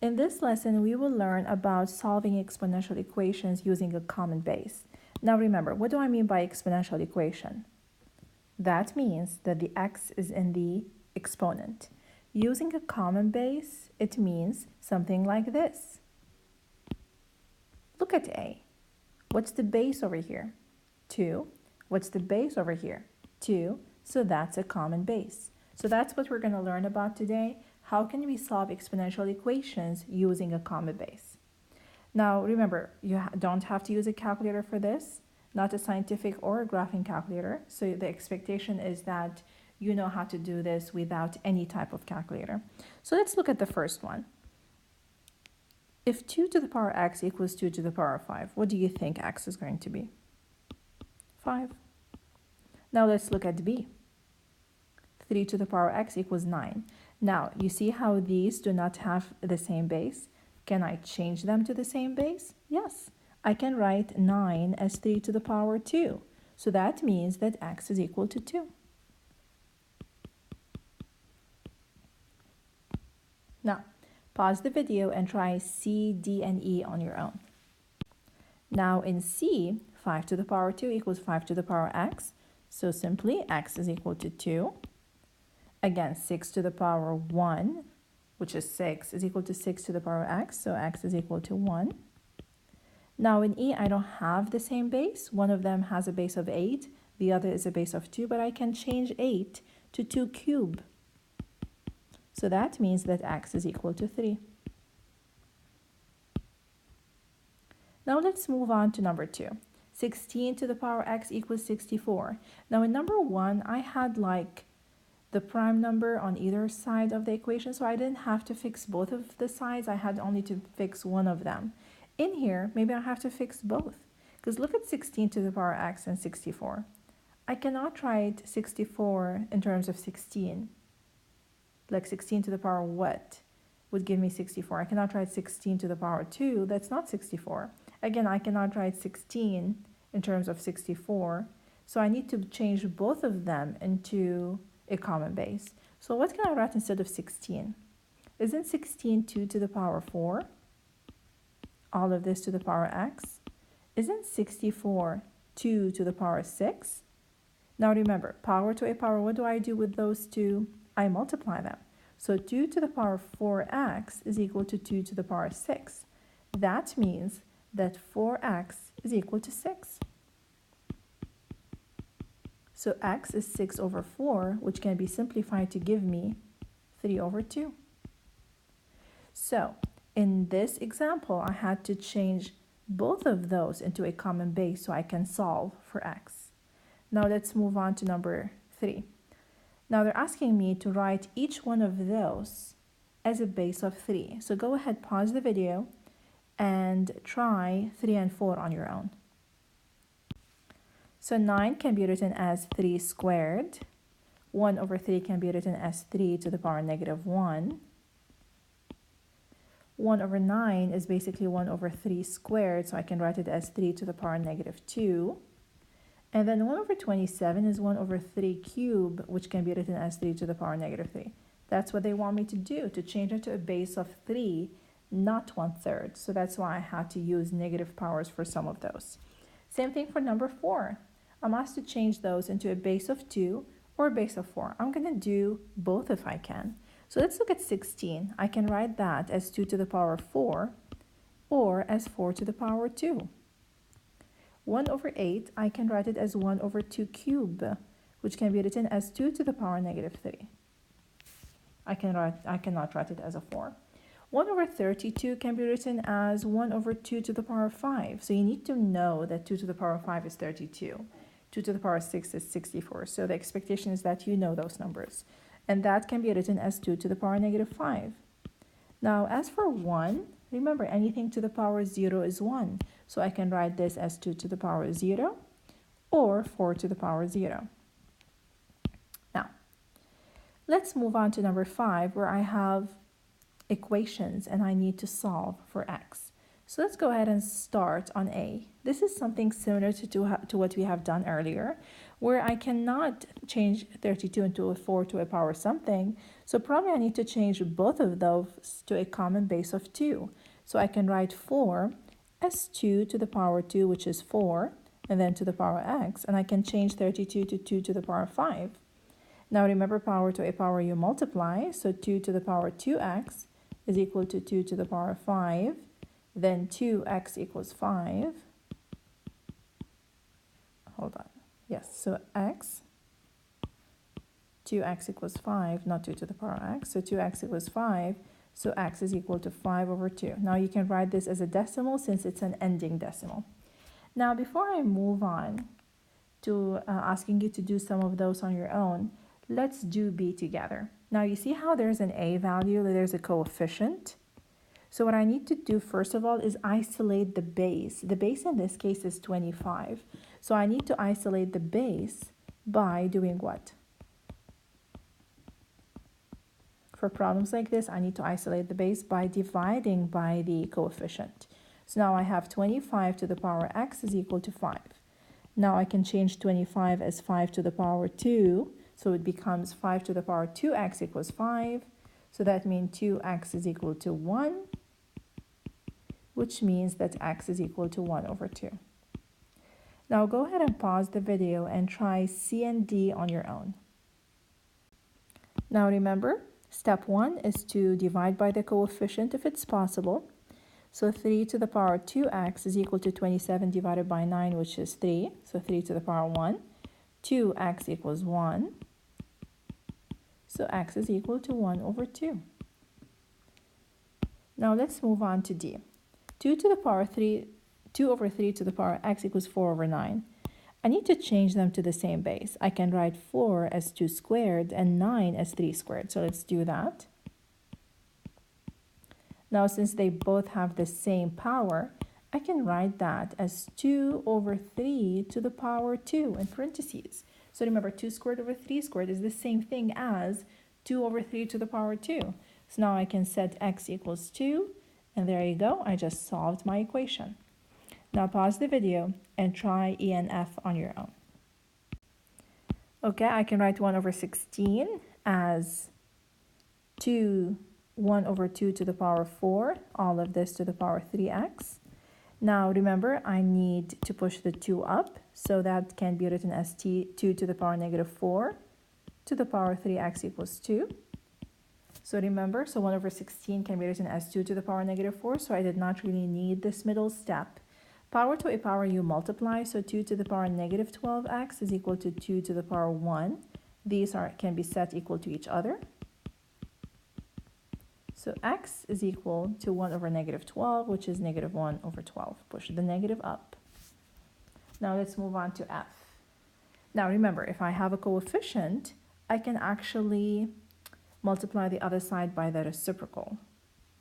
In this lesson, we will learn about solving exponential equations using a common base. Now remember, what do I mean by exponential equation? That means that the x is in the exponent. Using a common base, it means something like this. Look at A. What's the base over here? 2. What's the base over here? 2. So that's a common base. So that's what we're going to learn about today. How can we solve exponential equations using a common base? Now remember, you don't have to use a calculator for this, not a scientific or a graphing calculator. So the expectation is that you know how to do this without any type of calculator. So let's look at the first one. If 2 to the power x equals 2 to the power 5, what do you think x is going to be? 5. Now let's look at b. 3 to the power x equals 9. Now, you see how these do not have the same base? Can I change them to the same base? Yes. I can write 9 as 3 to the power 2. So that means that x is equal to 2. Now, pause the video and try C, D, and E on your own. Now in C, 5 to the power 2 equals 5 to the power x. So simply x is equal to 2. Again, 6 to the power 1, which is 6, is equal to 6 to the power x, so x is equal to 1. Now in E, I don't have the same base. One of them has a base of 8, the other is a base of 2, but I can change 8 to 2 cubed. So that means that x is equal to 3. Now let's move on to number 2. 16 to the power x equals 64. Now in number 1, I had like the prime number on either side of the equation, so I didn't have to fix both of the sides. I had only to fix one of them. In here, maybe I have to fix both, because look at 16 to the power x and 64. I cannot write 64 in terms of 16. Like 16 to the power what would give me 64. I cannot write 16 to the power 2. That's not 64. Again, I cannot write 16 in terms of 64. So I need to change both of them into a common base. So what can I write instead of 16? Isn't 16 2 to the power 4? All of this to the power x? Isn't 64 2 to the power 6? Now remember, power to a power, what do I do with those two? I multiply them. So 2 to the power 4x is equal to 2 to the power 6. That means that 4x is equal to 6. So x is 6 over 4, which can be simplified to give me 3 over 2. So in this example, I had to change both of those into a common base so I can solve for x. Now let's move on to number 3. Now they're asking me to write each one of those as a base of 3. So go ahead, pause the video, and try 3 and 4 on your own. So 9 can be written as 3 squared. 1 over 3 can be written as 3 to the power negative 1. 1 over 9 is basically 1 over 3 squared, so I can write it as 3 to the power negative 2. And then 1 over 27 is 1 over 3 cubed, which can be written as 3 to the power negative 3. That's what they want me to do, to change it to a base of 3, not 1/3. So that's why I had to use negative powers for some of those. Same thing for number 4. I'm asked to change those into a base of 2 or a base of 4. I'm going to do both if I can. So let's look at 16. I can write that as 2 to the power 4 or as 4 to the power 2. 1 over 8, I can write it as 1 over 2 cubed, which can be written as 2 to the power negative 3. I cannot write it as a 4. 1 over 32 can be written as 1 over 2 to the power 5. So you need to know that 2 to the power 5 is 32. 2 to the power 6 is 64. So the expectation is that you know those numbers. And that can be written as 2 to the power negative 5. Now, as for 1, remember anything to the power 0 is 1. So I can write this as 2 to the power 0 or 4 to the power 0. Now, let's move on to number 5, where I have equations and I need to solve for x. So let's go ahead and start on A. This is something similar to what we have done earlier. where I cannot change 32 into a 4 to a power something. So probably I need to change both of those to a common base of 2. So I can write 4 as 2 to the power 2, which is 4, and then to the power x, and I can change 32 to 2 to the power 5. Now remember, power to a power you multiply, so 2 to the power 2x is equal to 2 to the power 5, then 2x equals 5. Hold on. Yes, so x, 2x equals 5, not 2 to the power x, so 2x equals 5, so x is equal to 5 over 2. Now you can write this as a decimal since it's an ending decimal. Now before I move on to asking you to do some of those on your own, let's do b together. Now you see how there's an a value, there's a coefficient. So what I need to do first of all is isolate the base. The base in this case is 25. So I need to isolate the base by doing what? For problems like this, I need to isolate the base by dividing by the coefficient. So now I have 25 to the power x is equal to 5. Now I can change 25 as 5 to the power 2. So it becomes 5 to the power 2x equals 5. So that means 2x is equal to 1, which means that x is equal to 1 over 2. Now go ahead and pause the video and try C and D on your own. Now remember, step 1 is to divide by the coefficient if it's possible. So 3 to the power 2x is equal to 27 divided by 9, which is 3. So 3 to the power 1. 2x equals 1. So x is equal to 1 over 2. Now let's move on to D. 2 to the power 3, 2 over 3 to the power x equals 4 over 9. I need to change them to the same base. I can write 4 as 2 squared and 9 as 3 squared. So let's do that. Now since they both have the same power, I can write that as 2 over 3 to the power 2 in parentheses. So remember, 2 squared over 3 squared is the same thing as 2 over 3 to the power 2. So now I can set x equals 2, and there you go, I just solved my equation. Now pause the video and try E and F on your own. Okay, I can write 1 over 16 as 1 over 2 to the power 4, all of this to the power 3x. Now remember, I need to push the 2 up, so that can be written as 2 to the power negative 4 to the power 3x equals 2. So remember, so 1 over 16 can be written as 2 to the power negative 4, so I did not really need this middle step. Power to a power you multiply, so 2 to the power negative 12x is equal to 2 to the power 1. These can be set equal to each other. So x is equal to 1 over negative 12, which is negative 1 over 12. Push the negative up. Now let's move on to f. Now remember, if I have a coefficient, I can actually multiply the other side by the reciprocal.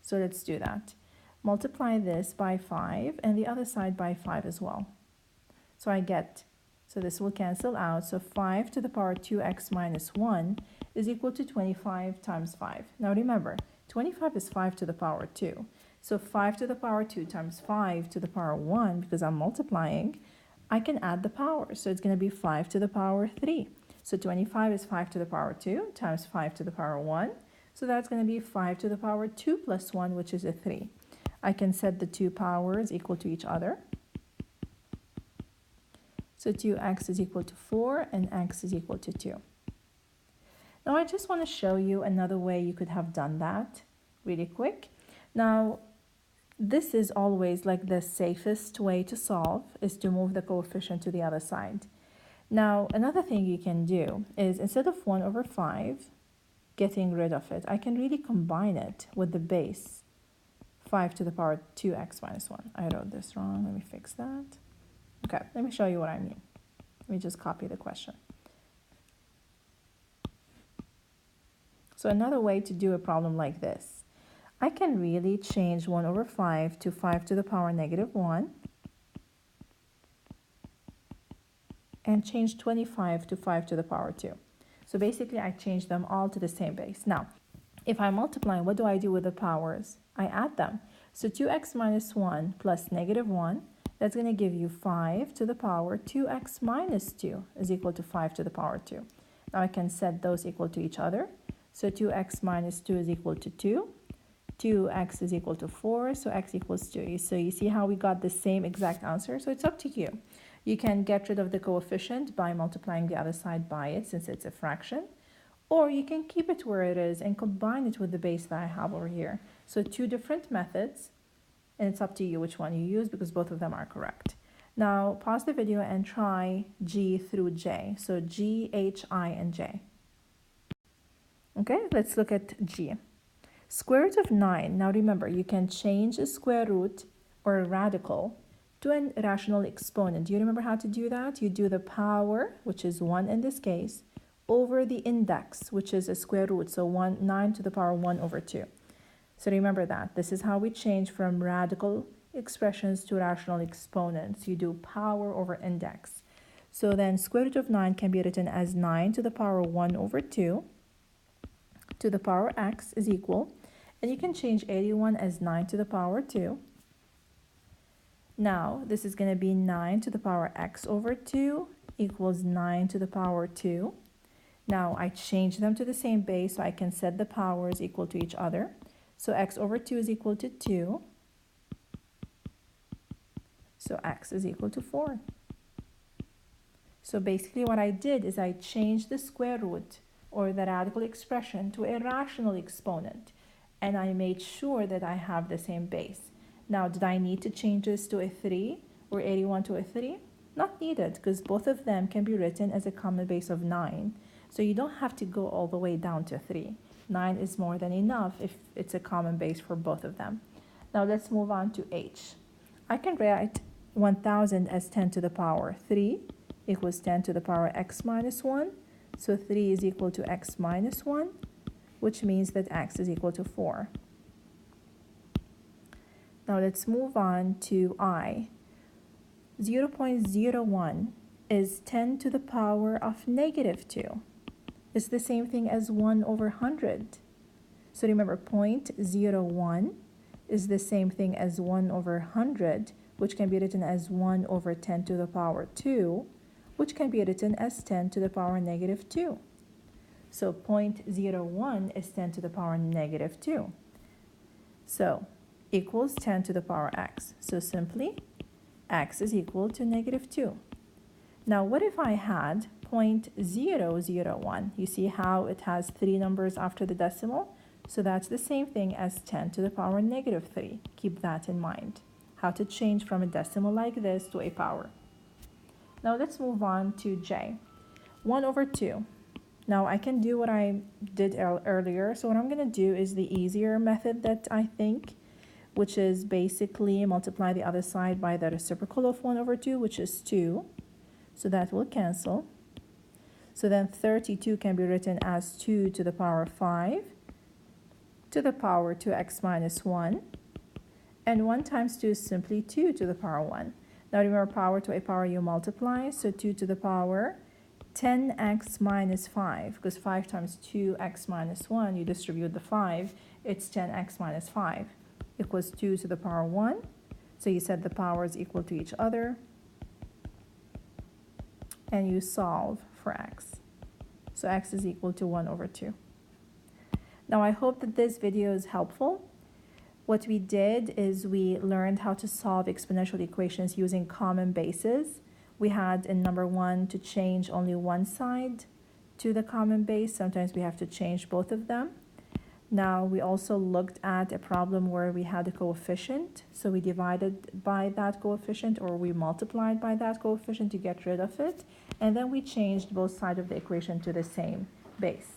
So let's do that. Multiply this by 5 and the other side by 5 as well. So I get, so this will cancel out. So 5 to the power 2x minus 1 is equal to 25 times 5. Now remember, 25 is 5 to the power 2. So 5 to the power 2 times 5 to the power 1, because I'm multiplying, I can add the powers. So it's going to be 5 to the power 3. So 25 is 5 to the power 2 times 5 to the power 1. So that's going to be 5 to the power 2 plus 1, which is a 3. I can set the two powers equal to each other. So 2x is equal to 4 and x is equal to 2. Now I just want to show you another way you could have done that really quick. Now this is always like the safest way to solve is to move the coefficient to the other side. Now another thing you can do is instead of 1 over 5 getting rid of it, I can really combine it with the base 5 to the power 2x minus 1. I wrote this wrong. Let me fix that. Okay, let me show you what I mean. Let me just copy the question. So another way to do a problem like this, I can really change 1 over 5 to 5 to the power negative 1 and change 25 to 5 to the power 2. So basically I change them all to the same base. Now, if I multiply, what do I do with the powers? I add them. So 2x minus 1 plus negative 1, that's going to give you 5 to the power 2x minus 2 is equal to 5 to the power 2. Now I can set those equal to each other. So 2x minus 2 is equal to 2. 2x is equal to 4, so x equals 2. So you see how we got the same exact answer? So it's up to you. You can get rid of the coefficient by multiplying the other side by it since it's a fraction. Or you can keep it where it is and combine it with the base that I have over here. So two different methods, and it's up to you which one you use because both of them are correct. Now pause the video and try G through J. So G, H, I, and J. Okay, let's look at G. Square root of 9. Now remember, you can change a square root or a radical to an irrational exponent. Do you remember how to do that? You do the power, which is 1 in this case, over the index, which is a square root, so 9 to the power 1 over 2. So remember that. This is how we change from radical expressions to rational exponents. You do power over index. So then square root of 9 can be written as 9 to the power 1 over 2 to the power x is equal, and you can change 81 as 9 to the power 2. Now this is going to be 9 to the power x over 2 equals 9 to the power 2. Now I change them to the same base so I can set the powers equal to each other. So x over 2 is equal to 2. So x is equal to 4. So basically what I did is I changed the square root or the radical expression to a rational exponent, and I made sure that I have the same base. Now did I need to change this to a 3 or 81 to a 3? Not needed, because both of them can be written as a common base of 9. So you don't have to go all the way down to 3. 9 is more than enough if it's a common base for both of them. Now let's move on to H. I can write 1000 as 10 to the power 3 equals 10 to the power x minus 1. So 3 is equal to x minus 1, which means that x is equal to 4. Now let's move on to I. 0.01 is 10 to the power of negative 2. It's the same thing as 1 over 100. So remember, 0.01 is the same thing as 1 over 100, which can be written as 1 over 10 to the power 2, which can be written as 10 to the power negative 2. So 0.01 is 10 to the power negative 2. So equals 10 to the power x. So simply, x is equal to negative 2. Now what if I had 0.001? You see how it has 3 numbers after the decimal? So that's the same thing as 10 to the power negative 3. Keep that in mind. How to change from a decimal like this to a power. Now let's move on to J. 1 over 2. Now I can do what I did earlier. So what I'm going to do is the easier method that I think, which is basically multiply the other side by the reciprocal of 1 over 2, which is 2. So that will cancel. So then 32 can be written as 2 to the power 5 to the power 2x minus 1. And 1 times 2 is simply 2 to the power 1. Now remember, power to a power you multiply. So 2 to the power 10x minus 5, because 5 times 2x minus 1, you distribute the 5, it's 10x minus 5 equals 2 to the power 1. So you set the powers equal to each other, and you solve for x. So x is equal to 1 over 2. Now I hope that this video is helpful. What we did is we learned how to solve exponential equations using common bases. We had in number 1 to change only one side to the common base. Sometimes we have to change both of them. Now we also looked at a problem where we had a coefficient. So we divided by that coefficient, or we multiplied by that coefficient to get rid of it. And then we changed both sides of the equation to the same base.